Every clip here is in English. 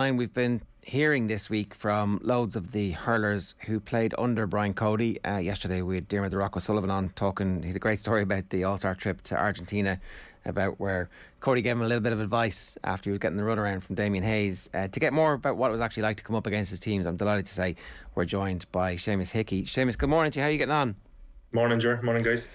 We've been hearing this week from loads of the hurlers who played under Brian Cody. Yesterday we had Dermot the Rock O'Sullivan on talking. He had a great story about the AllStar trip to Argentina, about where Cody gave him a little bit of advice after he was getting the runaround from Damien Hayes. To get more about what it was actually like to come up against his teams, I'm delighted to say we're joined by Seamus Hickey. Seamus, good morning to you. How are you getting on? Morning, Ger. Morning, guys.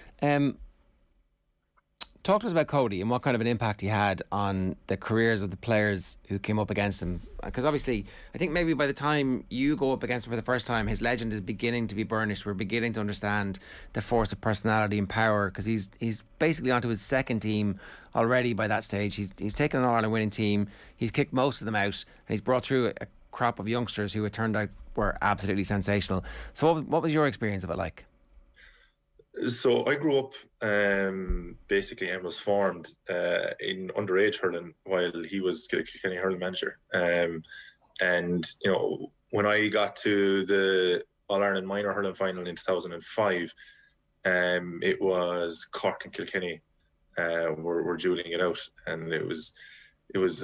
Talk to us about Cody and what kind of an impact he had on the careers of the players who came up against him. Because obviously, I think maybe by the time you go up against him for the first time, his legend is beginning to be burnished. We're beginning to understand the force of personality and power, because he's basically onto his second team already by that stage. He's taken an All-Ireland winning team. He's kicked most of them out, and he's brought through a crop of youngsters who it turned out were absolutely sensational. So what was your experience of it like? So I grew up basically and was formed in underage hurling while he was Kilkenny hurling manager. And, you know, when I got to the All-Ireland minor hurling final in 2005, it was Cork and Kilkenny were dueling it out. And it was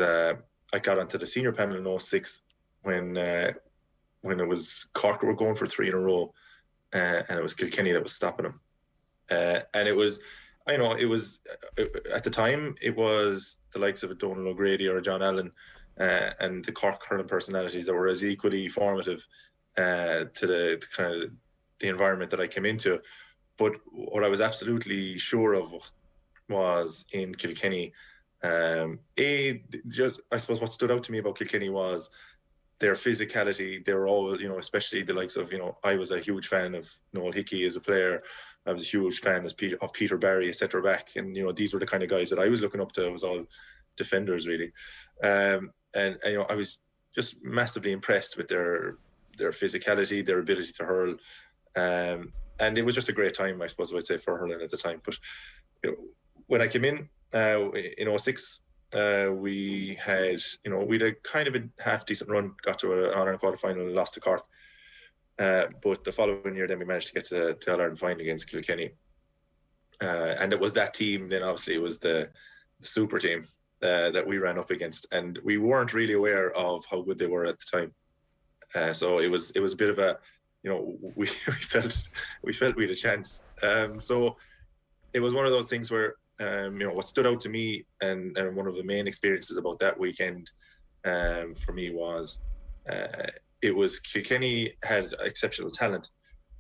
I got onto the senior panel in 06 when it was Cork were going for three in a row, and it was Kilkenny that was stopping them. And it was, at the time, it was the likes of a Donald O'Grady or a John Allen and the Cork hurling personalities that were as equally formative to the kind of the environment that I came into. But what I was absolutely sure of was in Kilkenny, I suppose what stood out to me about Kilkenny was their physicality. They were all, especially the likes of, I was a huge fan of Noel Hickey as a player. I was a huge fan of Peter Barry, a centre back, and these were the kind of guys that I was looking up to. It was all defenders really, and I was just massively impressed with their physicality, their ability to hurl, and it was just a great time, I suppose I'd say, for hurling at the time. But when I came in 06, we had a kind of a half decent run, got to an All-Ireland quarter-final and lost to Cork. But the following year, then we managed to get to the All-Ireland final against Kilkenny. And it was that team, then obviously it was the super team that we ran up against. And we weren't really aware of how good they were at the time. So it was a bit of a, we felt we had a chance. So it was one of those things where, what stood out to me and one of the main experiences about that weekend for me was it was Kilkenny had exceptional talent.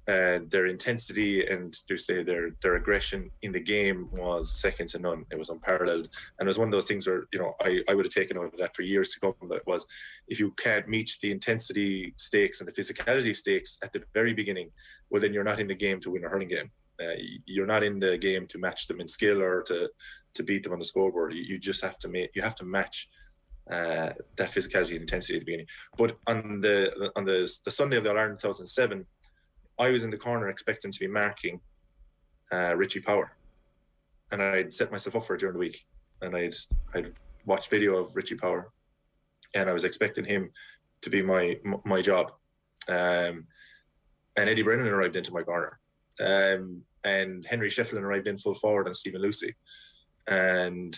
Their intensity and their aggression in the game was second to none. It was unparalleled, and it was one of those things where I would have taken out of that for years to come. That was, if you can't meet the intensity stakes and the physicality stakes at the very beginning, well then you're not in the game to win a hurling game. You're not in the game to match them in skill or to beat them on the scoreboard. You just have to match that physicality and intensity at the beginning. But on the Sunday of the All-Ireland 2007, I was in the corner expecting to be marking Richie Power, and I'd set myself up for it during the week, and I'd watched video of Richie Power, and I was expecting him to be my job. And Eddie Brennan arrived into my corner, and Henry Shefflin arrived in full forward on Stephen Lucy. And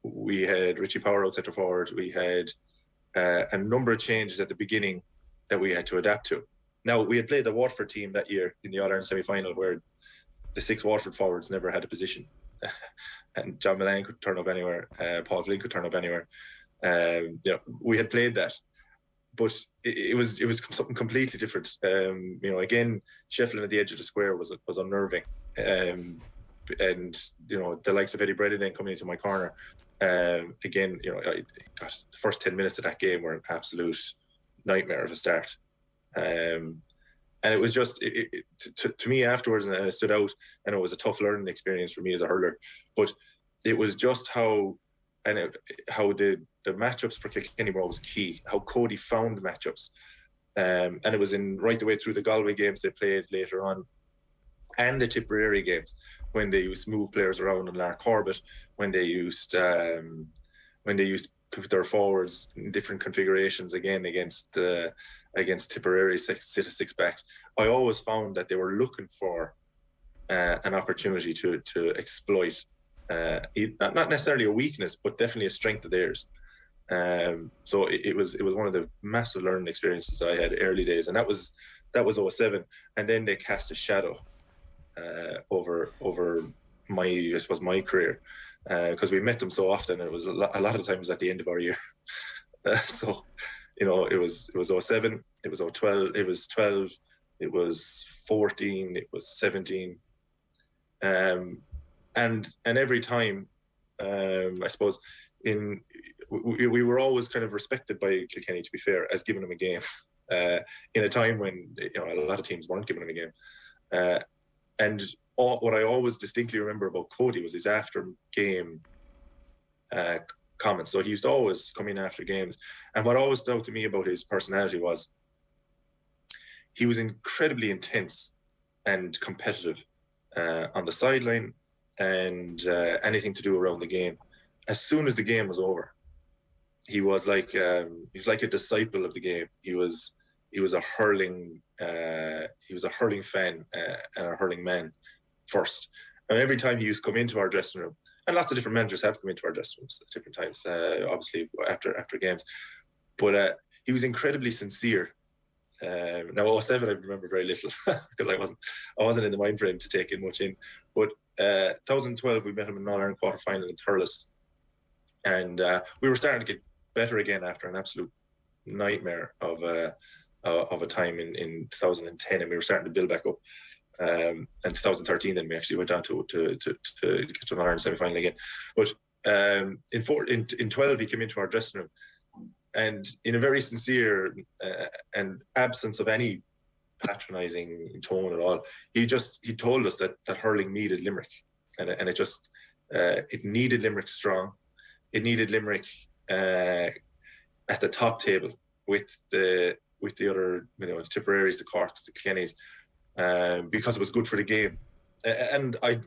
we had Richie Power out centre forward. We had a number of changes at the beginning that we had to adapt to. Now, we had played the Waterford team that year in the All-Ireland semi-final, where the six Waterford forwards never had a position, and John Mullane could turn up anywhere, Paul Flynn could turn up anywhere. We had played that, but it was something completely different. Again, Shefflin at the edge of the square was unnerving. And the likes of Eddie Brennan then coming into my corner, again, the first 10 minutes of that game were an absolute nightmare of a start, and it was just to me afterwards, and it stood out, and it was a tough learning experience for me as a hurler. But it was just how the matchups for Kilkenny were always key. How Cody found matchups, and it was in right the way through the Galway games they played later on, and the Tipperary games, when they used to move players around in Lark Corbett, when they used to put their forwards in different configurations again against Tipperary six backs. I always found that they were looking for an opportunity to exploit not necessarily a weakness, but definitely a strength of theirs. So it was one of the massive learning experiences that I had early days, and that was 07. And then they cast a shadow over my, I suppose, my career, because we met them so often. It was a lot of times at the end of our year. So, you know, it was 07, it was 012, it was 12, it was 14, it was 17, and every time, I suppose, we were always kind of respected by Kilkenny, to be fair, as giving them a game, in a time when, you know, a lot of teams weren't giving them a game, and what I always distinctly remember about Cody was his after game comments. So he used to always come in after games, and what always stood out to me about his personality was he was incredibly intense and competitive on the sideline and anything to do around the game. As soon as the game was over, he was like a disciple of the game. He was a hurling fan and a hurling man first. And every time he used to come into our dressing room, and lots of different managers have come into our dressing rooms at different times, obviously after games, but he was incredibly sincere. Now 07 I remember very little because I wasn't in the mind frame to take in much in. But 2012 we met him in an All-Ireland quarter-final in Thurles, and we were starting to get better again after an absolute nightmare of a time in 2010, and we were starting to build back up. And 2013 then we actually went on to get to an Ireland semi-final again. But in 12 he came into our dressing room, and in a very sincere and absence of any patronising tone at all, he told us that hurling needed Limerick, and it needed Limerick strong. It needed Limerick at the top table with the other, you know, the Tipperaries, the Corks, the Kilkennys, because it was good for the game. And I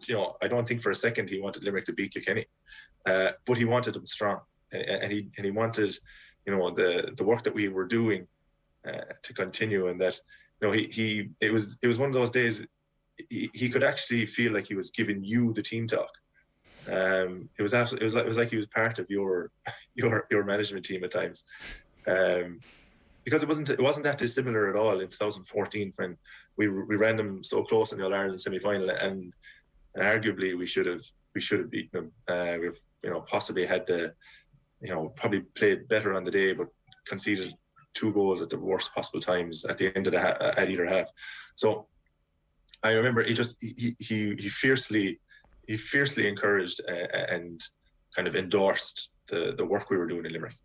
don't think for a second he wanted Limerick to beat Kilkenny, but he wanted them strong, and he wanted, you know, the work that we were doing to continue, and that, you know, it was one of those days he could actually feel like he was giving you the team talk. It was like he was part of your management team at times, because it wasn't that dissimilar at all in 2014 when we ran them so close in the All-Ireland semi-final, and arguably we should have beaten them. We've, you know, possibly had probably played better on the day, but conceded 2 goals at the worst possible times at the end of at either half. So I remember he fiercely encouraged and kind of endorsed the work we were doing in Limerick,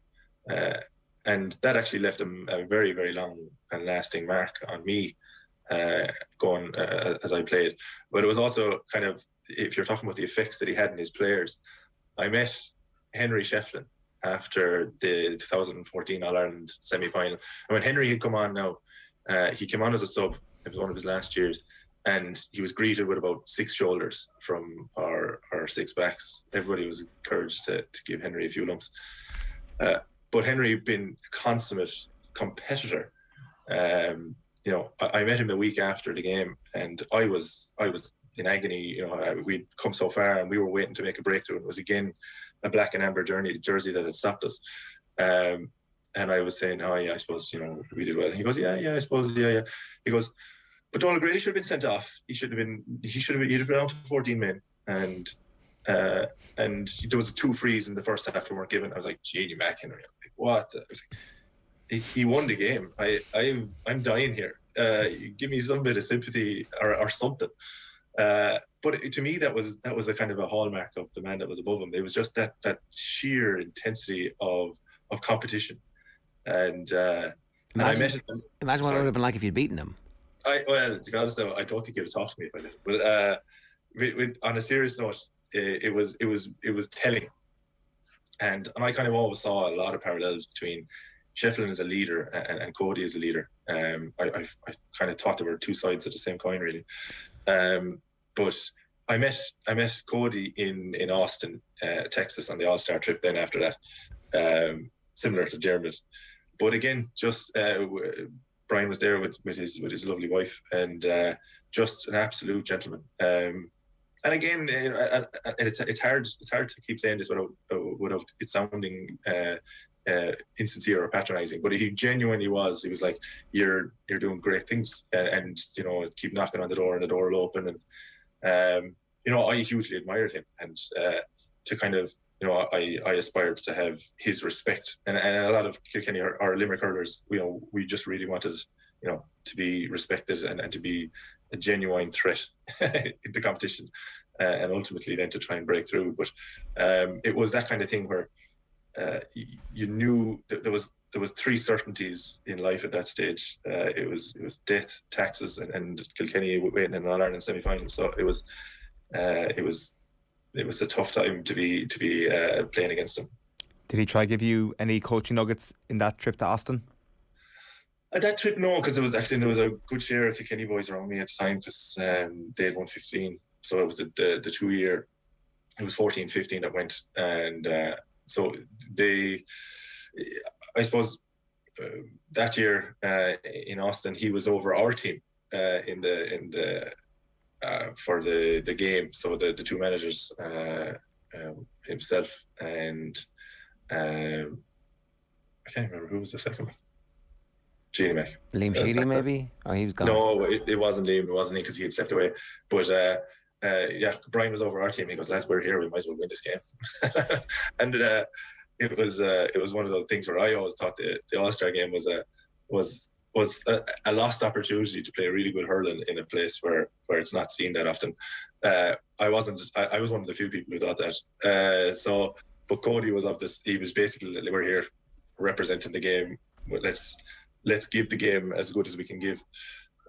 and that actually left a very, very long and lasting mark on me going as I played. But it was also kind of, if you're talking about the effects that he had in his players, I met Henry Shefflin after the 2014 All-Ireland semi-final, and when Henry had come on now, he came on as a sub. It was one of his last years, and he was greeted with about 6 shoulders from our 6 backs. Everybody was encouraged to give Henry a few lumps. But Henry had been a consummate competitor. You know, I met him the week after the game, and I was in agony. You know, we'd come so far, and we were waiting to make a breakthrough. It was again a black and amber jersey that had stopped us. And I was saying, oh yeah, I suppose, you know, we did well. And he goes, yeah, I suppose, yeah. He goes, but Donald Grady should have been sent off. He'd have been out to 14 men, and there was 2 frees in the first half that weren't given. I was like, gee, Mac Henry. I'm like, what? I was like, he won the game. I'm dying here. Give me some bit of sympathy or something. But to me, that was a kind of a hallmark of the man that was above him. It was just that sheer intensity of competition. And I met him. Imagine what it would have been like if you'd beaten him. Well, to be honest, though, I don't think he'd have talked to me if I did. But on a serious note, it was telling, and I kind of always saw a lot of parallels between Shefflin as a leader and Cody as a leader. I kind of thought there were 2 sides of the same coin, really. But I met Cody in Austin, Texas, on the AllStar trip. Then after that, similar to Dermot, but again, just Brian was there with his lovely wife, and just an absolute gentleman. And again, it's hard to keep saying this without it sounding insincere or patronising, but he genuinely was. He was like, "You're doing great things, and keep knocking on the door, and the door will open." And I hugely admired him, and to kind of I aspired to have his respect, and a lot of Kilkenny or Limerick hurlers, we just really wanted to be respected and to be a genuine threat in the competition, and ultimately then to try and break through. But it was that kind of thing where you knew that there was three certainties in life at that stage. It was death, taxes, and Kilkenny waiting in an All-Ireland semi-final. So it was a tough time to be playing against him. Did he try to give you any coaching nuggets in that trip to Austin? That trip, no, because there was a good share of Kilkenny boys around me at the time, because they had won 15. So it was the 2 year. It was 14-15 that went, and so I suppose that year in Austin, he was over our team for the game. So the two managers, himself and I can't remember who was the second one. Liam Sheedy, maybe? Oh, he was gone. No, it wasn't Liam. It wasn't Liam, because he had stepped away. But Brian was over our team. He goes, "Lads, we're here. We might as well win this game." And it was one of those things where I always thought the AllStar Game was a lost opportunity to play really good hurling in a place where it's not seen that often. I was one of the few people who thought that. But Cody was of this. He was basically, we're here representing the game. Let's give the game as good as we can give.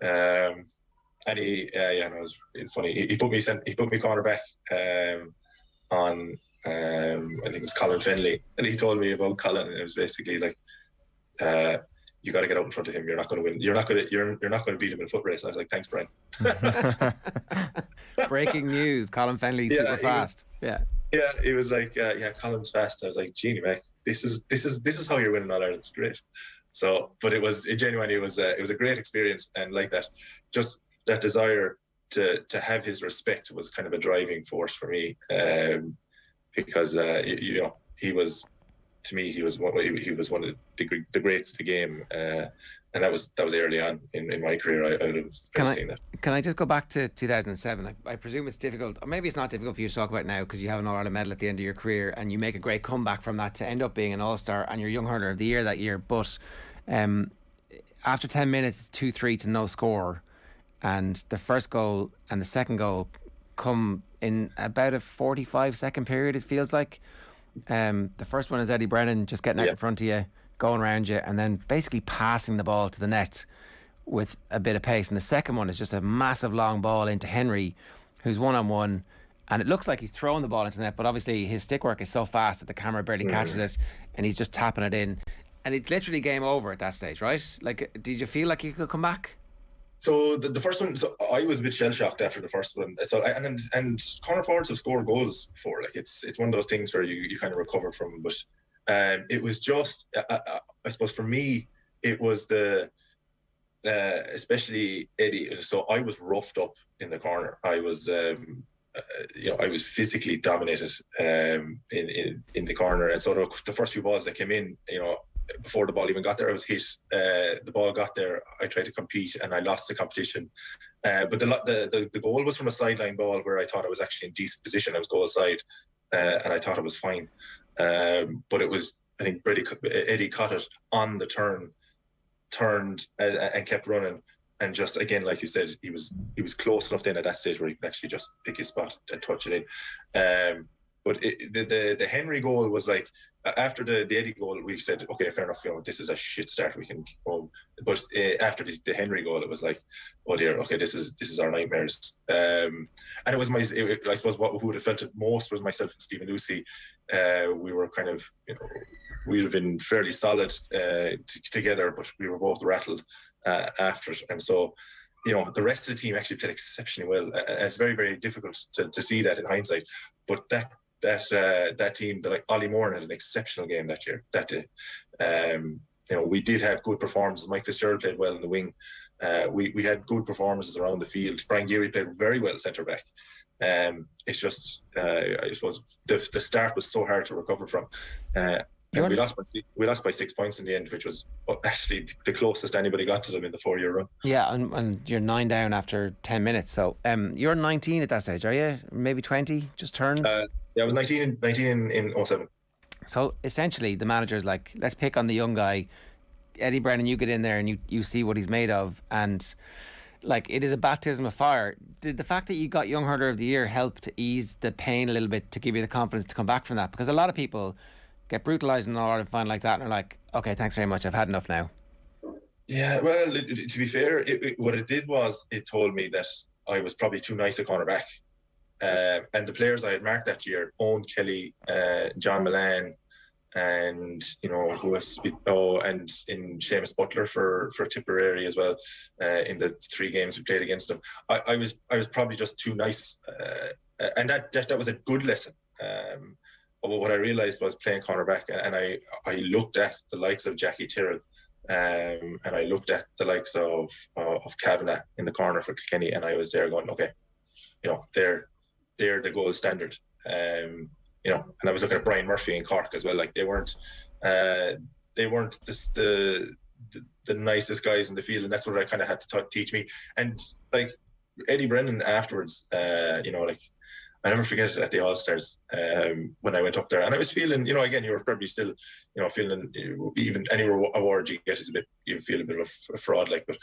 And it was funny. He put me cornerback on I think it was Colin Fennelly, and he told me about Colin, and it was basically like, you got to get out in front of him. You're not going to win. You're not going to beat him in a foot race. And I was like, "Thanks, Brian." Breaking news: Colin Fennelly super fast. He was like, Colin's fast. I was like, "Genie, mate, this is how you're winning All Ireland. It's great." So, but it was a great experience, and like that, just that desire to have his respect was kind of a driving force for me, because he was, to me, he was one of the greats of the game, and that was early on in my career. I would have seen that. Can I just go back to 2007? I presume it's difficult, or maybe it's not difficult for you to talk about now, because you have an All-Ireland medal at the end of your career, and you make a great comeback from that to end up being an All-Star, and you're Young Hurler of the Year that year. But after 10 minutes, it's 2-3 to no score, and the first goal and the second goal come in about a 45-second period, it feels like. The first one is Eddie Brennan just getting out in front of you, going around you, and then basically passing the ball to the net with a bit of pace. And the second one is just a massive long ball into Henry, who's one-on-one, and it looks like he's throwing the ball into the net, but obviously his stick work is so fast that the camera barely catches it, and he's just tapping it in. And it's literally game over at that stage, right? Like, did you feel like you could come back? So the first one, so I was a bit shell shocked after the first one. So and corner forwards have scored goals before. Like it's one of those things where you kind of recover from. But it was just, I suppose for me, it was the especially Eddie. So I was roughed up in the corner. I was I was physically dominated in the corner, and so the first few balls that came in, before the ball even got there, I was hit. The ball got there, I tried to compete, and I lost the competition. But the goal was from a sideline ball where I thought I was actually in decent position. I was goal side, and I thought it was fine. But it was, I think, Eddie caught it on the turned and kept running. And just again, like you said, he was close enough then at that stage where he could actually just pick his spot and touch it in. But the Henry goal was like, after the Eddie goal, we said, okay, fair enough, this is a shit start, we can go. But after the Henry goal, it was like, oh dear, okay, this is our nightmares. And it was I suppose who would have felt it most was myself and Stephen Lucy. We were kind of, we'd have been fairly solid together, but we were both rattled after it. And so, the rest of the team actually played exceptionally well, and it's very, very difficult to see that in hindsight. But that team, like Ollie Moore, had an exceptional game that day. We did have good performances. Mike Fitzgerald played well in the wing. We had good performances around the field. Brian Geary played very well centre back. It's just, I suppose, the start was so hard to recover from. And we lost by 6 points in the end, which was actually the closest anybody got to them in the 4-year run. Yeah, and you're 9 down after 10 minutes. So you're 19 at that stage, are you? Maybe 20, just turned? Yeah, I was 19 in 07. So essentially the manager's like, let's pick on the young guy. Eddie Brennan, you get in there and you see what he's made of, and like, it is a baptism of fire. Did the fact that you got Young Hurler of the Year help to ease the pain a little bit, to give you the confidence to come back from that? Because a lot of people get brutalised in an All-Ireland final like that and are like, okay, thanks very much, I've had enough now. Yeah, well, to be fair, what it did was it told me that I was probably too nice a cornerback. And the players I had marked that year, Owen Kelly, John Milan, and who was and in Seamus Butler for Tipperary as well, in the 3 games we played against them. I was probably just too nice, and that was a good lesson. But what I realised was playing cornerback, and I looked at the likes of Jackie Tyrrell, and I looked at the likes of Kavanagh in the corner for Kilkenny, and I was there going, okay, they're the gold standard. And I was looking at Brian Murphy in Cork as well. Like, they weren't just the nicest guys in the field, and that's what I kind of had to teach me. And like Eddie Brennan afterwards, I never forget it at the All-Stars, when I went up there, and I was feeling, again, you were probably still, feeling, even any award you get is you feel a bit of a fraud, like, but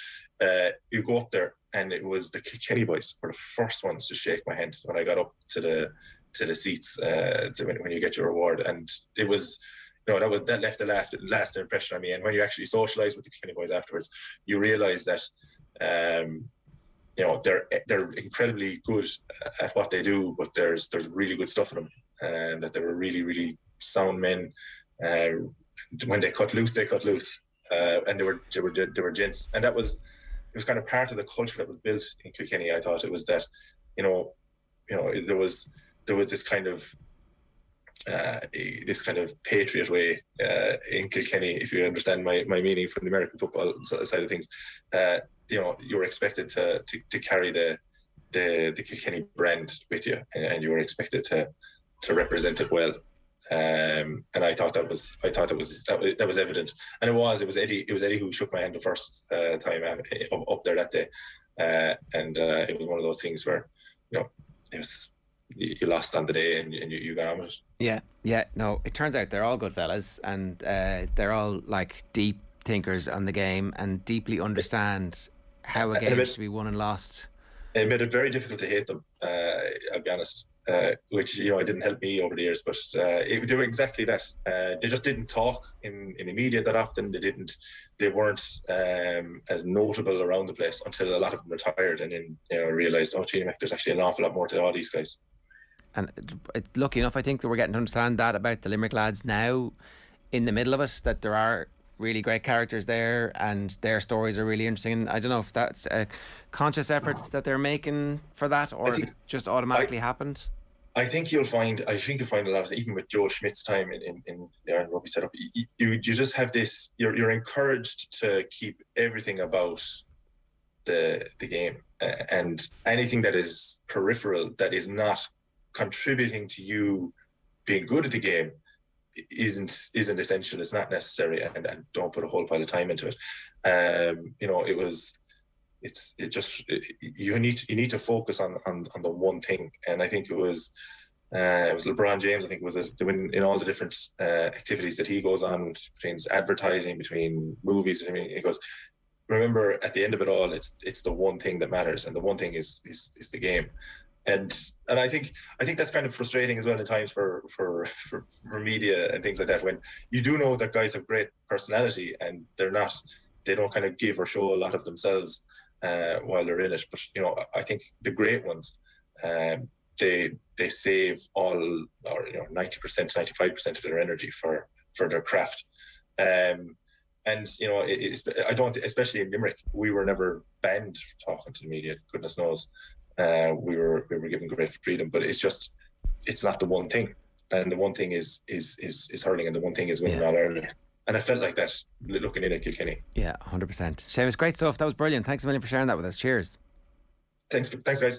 you go up there, and it was the Kilkenny boys were the first ones to shake my hand when I got up to the seats, when you get your award, and it was, that left the last impression on me. And when you actually socialise with the Kilkenny boys afterwards, you realise that, they're incredibly good at what they do, but there's really good stuff in them, and that they were really, really sound men. When they cut loose, and they were gents, and it was kind of part of the culture that was built in Kilkenny. I thought it was that, there was this kind of patriot way in Kilkenny, if you understand my meaning from the American football side of things. You were expected to carry the Kilkenny brand with you, and you were expected to represent it well. And I thought that was evident, and it was Eddie who shook my hand the first time up there that day, and it was one of those things where it was, you lost on the day and you got on with it. Yeah. No, it turns out they're all good fellas, and they're all like deep thinkers on the game and deeply understand how a game is to be won and lost. It made it very difficult to hate them, I'll be honest, which it didn't help me over the years, but they were exactly that. They just didn't talk in the media that often. They weren't as notable around the place until a lot of them retired, and then realised, there's actually an awful lot more to all these guys. And lucky enough, I think that we're getting to understand that about the Limerick lads now, in the middle of it, that there are really great characters there and their stories are really interesting. I don't know if that's a conscious effort that they're making for that, or if it just automatically happened. I think you'll find a lot of, even with Joe Schmidt's time in the rugby setup, you just have this, you're encouraged to keep everything about the game, and anything that is peripheral, that is not contributing to you being good at the game, isn't essential. It's not necessary, and don't put a whole pile of time into it. You need to focus on the one thing, and I think it was LeBron James. I think it was in all the different activities that he goes on, between advertising, between movies. I mean, he goes, remember, at the end of it all, it's the one thing that matters, and the one thing is the game. And I think that's kind of frustrating as well at times for media and things like that, when you do know that guys have great personality and they don't kind of give or show a lot of themselves while they're in it. But I think the great ones, they save all, or 90%, 95% of their energy for their craft. And I don't, especially in Limerick, we were never banned from talking to the media. Goodness knows. We were given great freedom, but it's not the one thing, and the one thing is hurling, and the one thing is winning All Ireland. And I felt like that looking in at Kilkenny. Yeah, 100%. Seamus, great stuff. That was brilliant. Thanks a million for sharing that with us. Cheers. Thanks guys.